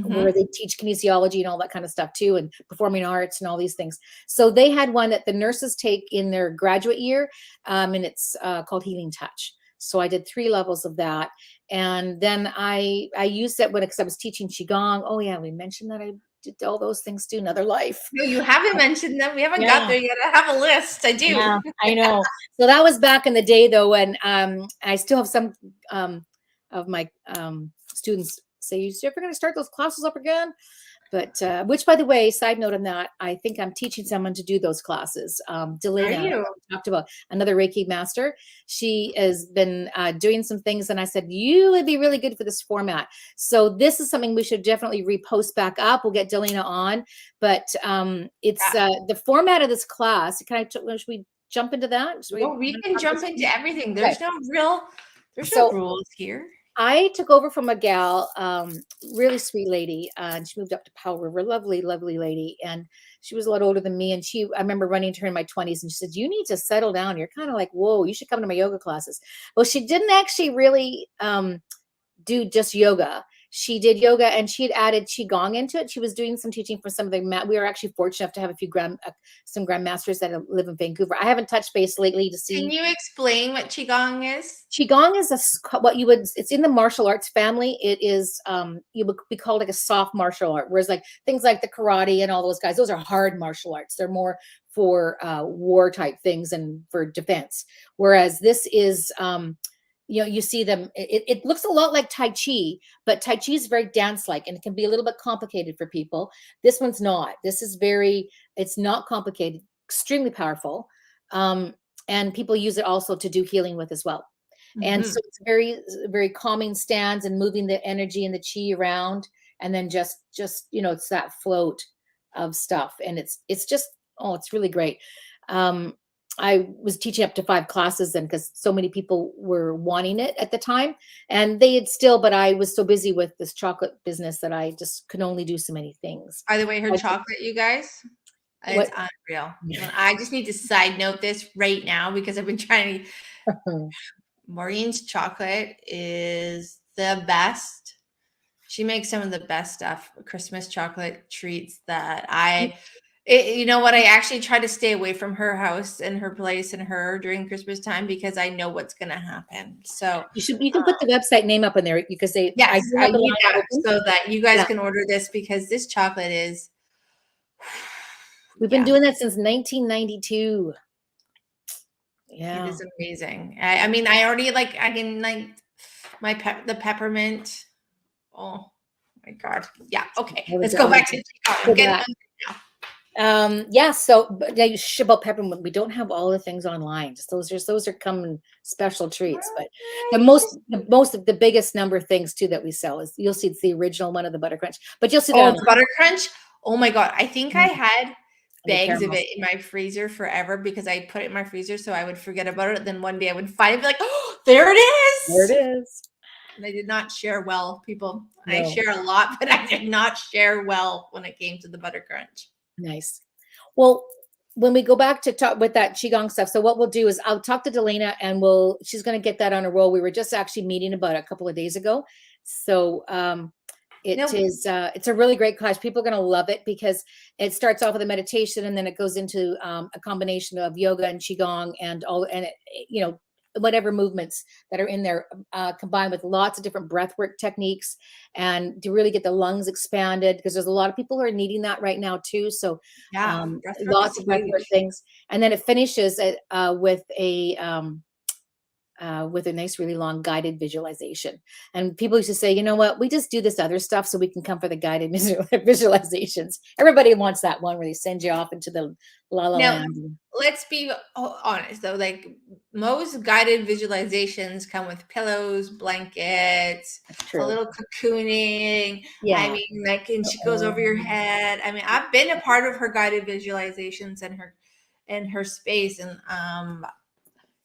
where Mhm. they teach kinesiology and all that kind of stuff too, and performing arts and all these things. So they had one that the nurses take in their graduate year, and it's called Healing Touch. So I did 3 levels of that, and then I used that when because I was teaching qigong. Oh yeah, we mentioned that I did all those things too. Another life. No, you haven't mentioned them. We haven't got Yeah. there yet. I have a list. I do. Yeah, I know. So that was back in the day though, when I still have some of my students say, "You ever going to start those classes up again?" But which, by the way, side note on that, I think I'm teaching someone to do those classes. Are Delana you? talked about another Reiki master. She has been doing some things, and I said you would be really good for this format. So this is something we should definitely repost back up. We'll get Delana on, but it's Yeah. the format of this class. Should we jump into that? No, we can jump into everything. Okay. There's no So rules here. I took over from a gal, really sweet lady, and she moved up to Powell River, lovely, lovely lady. And she was a lot older than me. And I remember running to her in my 20s, and she said, "You need to settle down. You're kind of like, whoa, you should come to my yoga classes." Well, she didn't actually really do just yoga. she did yoga, and she had added qigong into it. She was doing some teaching for some of the we were actually fortunate enough to have a few some grandmasters that live in Vancouver. I haven't touched base lately to see. Can you explain what qigong is? Qigong is what you would, it's in the martial arts family. It is, you would be called like a soft martial art, whereas like things like the karate and all those guys, those are hard martial arts. They're more for war type things and for defense. Whereas this is, you see them, it looks a lot like Tai Chi, but Tai Chi is very dance-like and it can be a little bit complicated for people. This one's not. This is it's not complicated, extremely powerful. And people use it also to do healing with as well. And so it's very, very calming stands and moving the energy and the chi around. And then just, it's that float of stuff. And it's just, it's really great. I was teaching up to 5 classes then because so many people were wanting it at the time, and they had but I was so busy with this chocolate business that I just could only do so many things. By the way, her chocolate, you guys, it's unreal. I just need to side note this right now because I've been trying to. Maureen's chocolate is the best. She makes some of the best stuff, Christmas chocolate treats that you know what? I actually try to stay away from her house and her place and her during Christmas time because I know what's going to happen. So you can put the website name up in there because I need that so that you guys can order this because this chocolate is. We've been doing that since 1992. Yeah, it is amazing. I mean, I already I can the peppermint. Oh my God. Yeah. Okay. Let's go back to so about peppermint, we don't have all the things online. Just those are coming special treats. But the biggest number of things too that we sell is, you'll see it's the original one of the butter crunch, but you'll see that the butter crunch. Oh my God. I think I had bags of it in my freezer forever because I put it in my freezer so I would forget about it. Then one day I would find it and be like, oh, there it is. There it is. And I did not share well, people. No. I share a lot, but I did not share well when it came to the butter crunch. Nice. Well, when we go back to talk with that qigong stuff, so what we'll do is I'll talk to Delana and she's going to get that on a roll. We were just actually meeting about a couple of days ago. So, it's a really great class. People are going to love it because it starts off with a meditation and then it goes into a combination of yoga and qigong and whatever movements that are in there, combined with lots of different breathwork techniques, and to really get the lungs expanded, because there's a lot of people who are needing that right now too. So lots of breathwork things, and then it finishes with a nice, really long guided visualization. And people used to say, you know what, we just do this other stuff so we can come for the guided visualizations. Everybody wants that one where they send you off into the la la land. Let's be honest though, most guided visualizations come with pillows, blankets, a little cocooning. Yeah. I mean, and she goes over your head. I mean, I've been a part of her guided visualizations and her space, and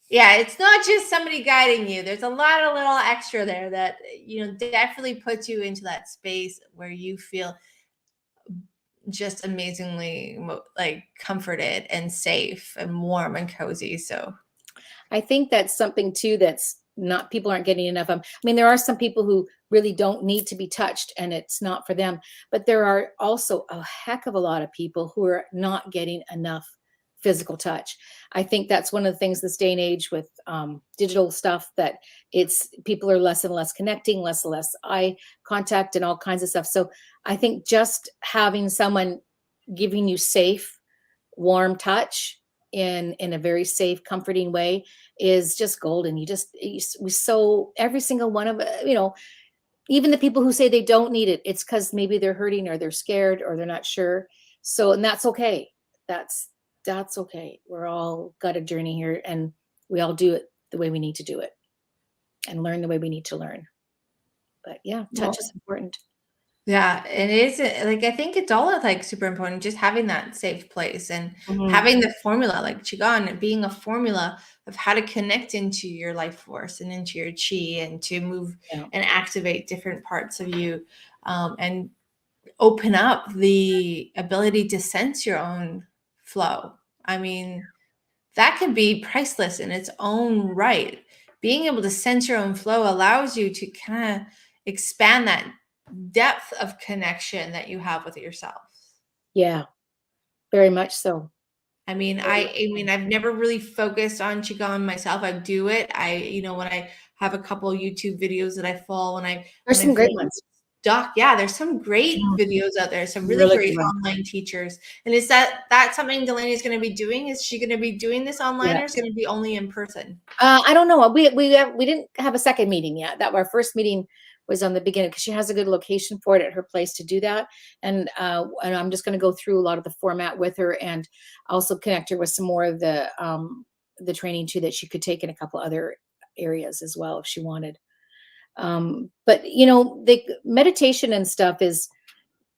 yeah, it's not just somebody guiding you. There's a lot of little extra there that, definitely puts you into that space where you feel just amazingly comforted and safe and warm and cozy. So I think that's something too that's people aren't getting enough of. I mean, there are some people who really don't need to be touched and it's not for them, but there are also a heck of a lot of people who are not getting enough physical touch. I think that's one of the things this day and age with digital stuff, that people are less and less connecting, less and less eye contact and all kinds of stuff. So I think just having someone giving you safe, warm touch in a very safe, comforting way is just golden. Every single one of it, even the people who say they don't need it, it's because maybe they're hurting or they're scared or they're not sure. So, and that's okay. That's okay. We're all got a journey here, and we all do it the way we need to do it and learn the way we need to learn. But yeah, touch is important. Yeah, it is. I think it's all super important, just having that safe place and having the formula, like Qigong being a formula of how to connect into your life force and into your chi and to move and activate different parts of you, and open up the ability to sense your own flow. I mean, that can be priceless in its own right. Being able to sense your own flow allows you to kind of expand depth of connection that you have with yourself. Yeah, very much so. I mean, I've never really focused on qigong myself. I do it. When I have a couple YouTube videos that I follow, There's when I some great feel ones. stuck, yeah, there's some great Mm, videos out there, some really really great good ones. online teachers. And is that something Delaney is going to be doing? Is she going to be doing this online, Yeah. or is it going to be only in person? I don't know. We didn't have a second meeting yet. That our first meeting was on the beginning because she has a good location for it at her place to do that. And I'm just going to go through a lot of the format with her and also connect her with some more of the training too that she could take in a couple other areas as well if she wanted. But the meditation and stuff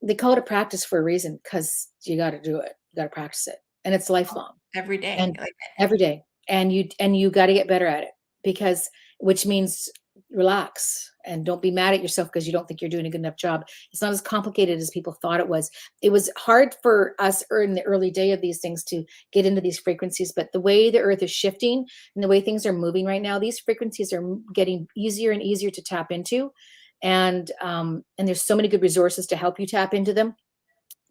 they call it a practice for a reason because you got to do it. You got to practice it, and it's lifelong. Every day, And like every day. And you got to get better at it because which means relax and don't be mad at yourself because you don't think you're doing a good enough job. It's not as complicated as people thought it was. It was hard for us in the early day of these things to get into these frequencies, but the way the earth is shifting and the way things are moving right now, these frequencies are getting easier and easier to tap into. And there's so many good resources to help you tap into them.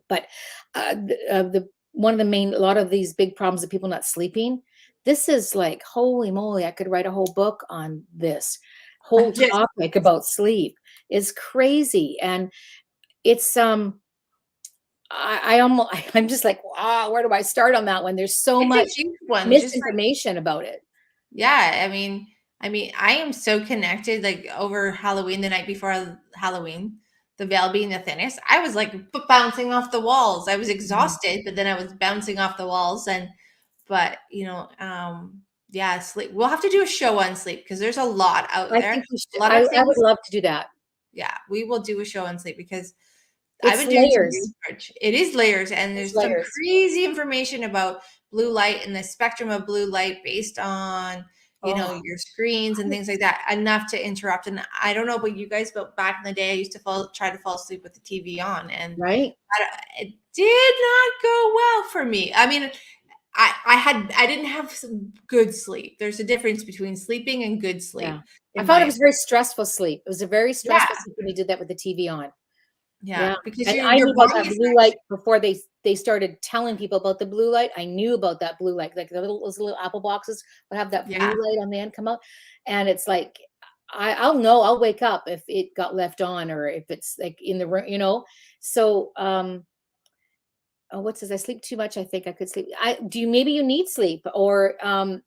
But the one of the main, a lot of these big problems of people not sleeping, this is like, holy moly, I could write a whole book on this whole just topic about sleep is crazy. And it's, I almost, I'm just like, wow, where do I start on that one? There's so much it's a huge one. Just misinformation about it. yeah, I am so connected. Like over Halloween, the night before Halloween, the veil being the thinnest, I was like bouncing off the walls. I was Mhm. exhausted, but then I was bouncing off the walls. But yeah, sleep. We'll have to do a show on sleep because there's a lot out I there. think we A should, lot of I would things. love to do that. Yeah, we will do a show on sleep because I've It's been doing some layers. research. It is layers, and It's there's some layers. crazy information about blue light and the spectrum of blue light based on, Oh, your screens and things like that, enough to interrupt. And I don't know about you guys, but back in the day, I used to try to fall asleep with the TV on, and right. it did not go well for me. I mean, I didn't have some good sleep. There's a difference between sleeping and good Yeah. sleep, I in found my it was very stressful sleep. It was a very stressful yeah, sleep when you did that with the TV on. Yeah, yeah, because and I your knew about body that is blue light actually before they started telling people about the blue light. I knew about that blue light, like those little Apple boxes would have that blue yeah. light on the end come out, and it's like I'll know I'll wake up if it got left on or if it's like in the room. So oh, what says I sleep too much? I think I could sleep. Maybe you need sleep, or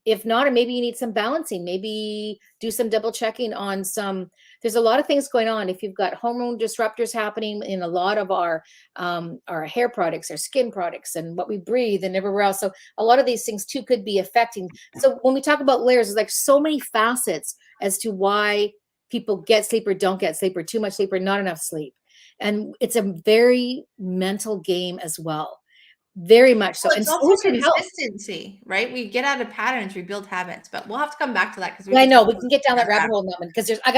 if not, or maybe you need some balancing. Maybe do some double checking on some. There's a lot of things going on. If you've got hormone disruptors happening in a lot of our hair products, our skin products, and what we breathe, and everywhere else. So a lot of these things too could be affecting. So when we talk about layers, there's like so many facets as to why people get sleep or don't get sleep, or too much sleep or not enough sleep. And it's a very mental game as well. Very much so. Well, And it's so also is your health. consistency, right? We get out of patterns, we build habits, but we'll have to come back to that because we Yeah, I could know talk we about can get down that that rabbit rabbit. hole now because I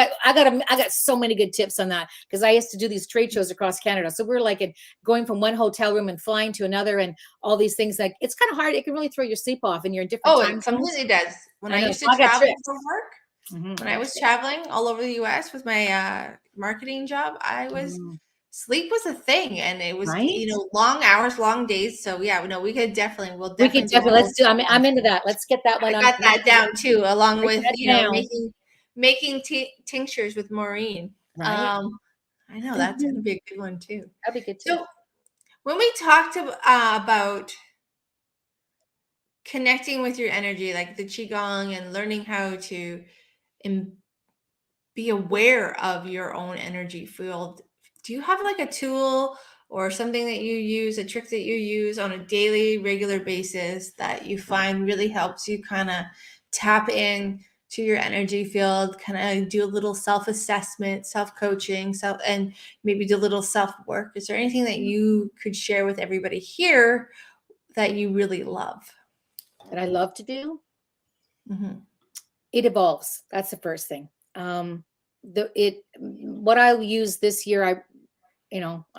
got so many good tips on that because I used to do these trade shows across Canada. So we're like going from one hotel room and flying to another and all these things. Like it's kind of hard. It can really throw your sleep off and you're in different Oh, time it zones. completely does. When I I know. used So to I got travel tricks. for work, when I I got was tricks. traveling all over the US with my marketing job, Mhm. sleep was a thing, and it was, Right? long hours, long days. So yeah, no, we'll We could definitely do a definitely whole let's do. show on I'm into sleep. that. Let's get that one I on. got that down too, along Write with, that down. making tinctures with Maureen. Right? I know that's going to Mhm. be a good one too. That'd be good too. So when we talked about connecting with your energy, like the qigong, and learning how to im- be aware of your own energy field, do you have like a tool or something that you use, a trick that you use on a daily, regular basis that you find really helps you kind of tap in to your energy field, kind of do a little self-assessment, self-coaching, and maybe do a little self-work? Is there anything that you could share with everybody here that you really love? That I love to do. Mhm. It evolves. That's the first thing. What I'll use this year, I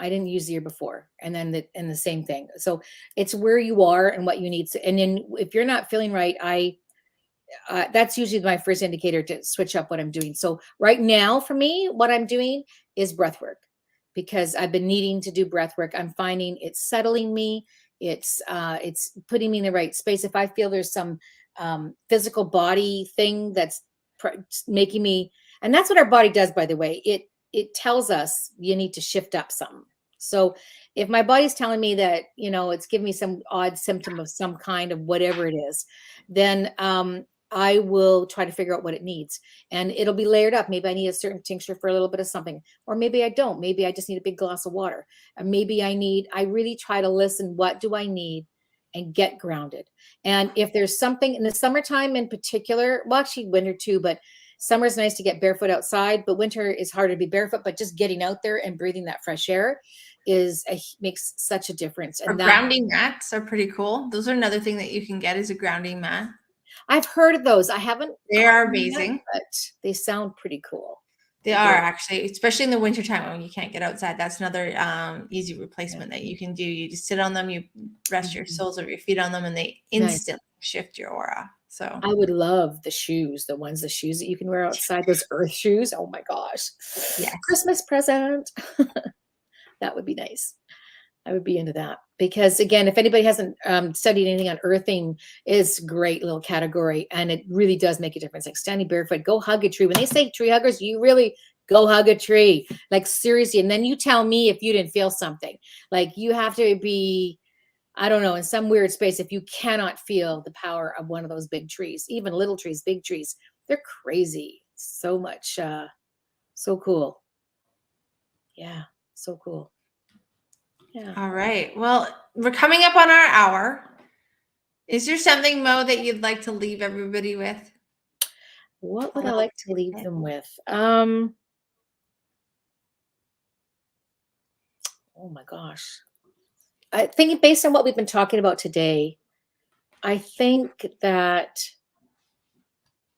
didn't use the year before, and then the same thing. So it's where you are and what you need. And then if you're not feeling right, that's usually my first indicator to switch up what I'm doing. So right now, for me, what I'm doing is breath work. because I've been needing to do breath work. I'm finding it's settling me. It's putting me in the right space. If I feel there's some physical body thing that's making me, and that's what our body does, by the way. It tells us you need to shift up something. So if my body's telling me that, it's giving me some odd symptom of some kind of whatever it is, then I will try to figure out what it needs. And it'll be layered up. Maybe I need a certain tincture for a little bit of something, or maybe I don't. Maybe I just need a big glass of water. And maybe I really try to listen, what do I need, and get grounded. And if there's something in the summertime in particular, well, actually winter too, but summer is nice to get barefoot outside, but winter is harder to be barefoot, but just getting out there and breathing that fresh air makes such a difference. And grounding mats are pretty cool. Those are another thing that you can get, is a grounding mat. I've heard of those. I haven't. They are amazing, but they sound pretty cool. They are, actually, especially in the wintertime when you can't get outside. That's another easy replacement that you can do. You just sit on them, you rest your soles of your feet on them, and they instantly shift your aura. So I would love the shoes that you can wear outside, those earth shoes. Oh my gosh. Yeah. Christmas present. That would be nice. I would be into that, because again, if anybody hasn't studied anything on earthing, is a great little category, and it really does make a difference. Like standing barefoot, go hug a tree. When they say tree huggers, you really go hug a tree, like seriously. And then you tell me if you didn't feel something. Like you have to be, I don't know, in some weird space if you cannot feel the power of one of those big trees. Even little trees, big trees, they're crazy. So much, so cool. Yeah, so cool. Yeah. All right. Well, we're coming up on our hour. Is there something, Mo, that you'd like to leave everybody with? What would I like to leave them with? Oh my gosh. I think based on what we've been talking about today, I think that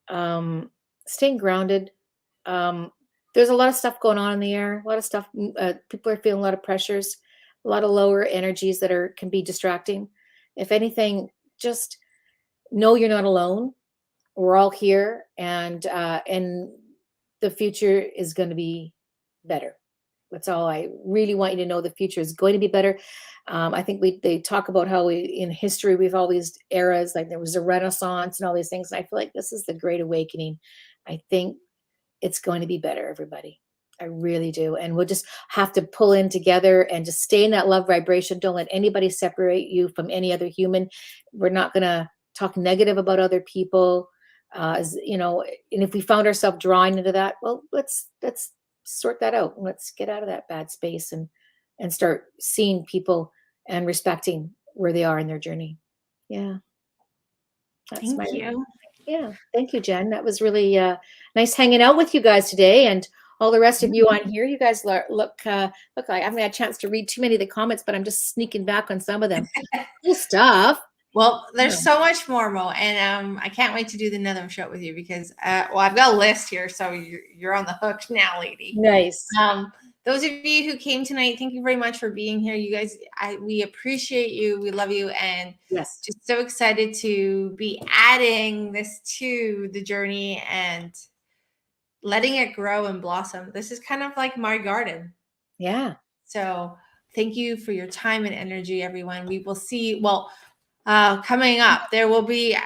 staying grounded, there's a lot of stuff going on in the air, a lot of stuff. People are feeling a lot of pressures, a lot of lower energies that can be distracting. If anything, just know you're not alone. We're all here, and the future is going to be better. That's all I really want you to know. The future is going to be better. I think they talk about how in history we've always eras, like there was a Renaissance and all these things. And I feel like this is the Great Awakening. I think it's going to be better, everybody. I really do. And we'll just have to pull in together and just stay in that love vibration. Don't let anybody separate you from any other human. We're not going to talk negative about other people. And if we found ourselves drawing into that, well, let's sort that out. Let's get out of that bad space and start seeing people and respecting where they are in their journey. Yeah. Thank you. Yeah. Thank you, Jen. That was really nice hanging out with you guys today, and all the rest of you on here. You guys look like I haven't had a chance to read too many of the comments, but I'm just sneaking back on some of them. Cool stuff. Well, there's so much more, Mo, and I can't wait to do the another show with you because, I've got a list here, so you're on the hook now, lady. Nice. Those of you who came tonight, thank you very much for being here. You guys, we appreciate you. We love you, and yes, just so excited to be adding this to the journey and letting it grow and blossom. This is kind of like my garden. Yeah. So thank you for your time and energy, everyone. We will see. Well. Coming up, I will be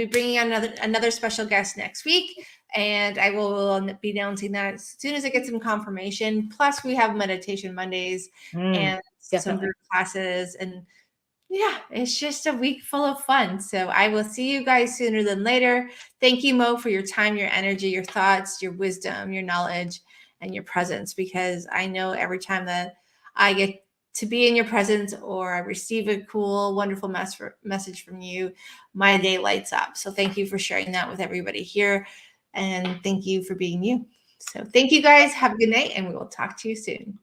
bringing another special guest next week, and I will be announcing that as soon as I get some confirmation. Plus, we have meditation Mondays and some group classes, and yeah, it's just a week full of fun. So I will see you guys sooner than later. Thank you, Mo, for your time, your energy, your thoughts, your wisdom, your knowledge, and your presence, because I know every time that I get to be in your presence or I receive a cool, wonderful message from you, my day lights up. So thank you for sharing that with everybody here. And thank you for being you. So thank you guys. Have a good night, and we will talk to you soon.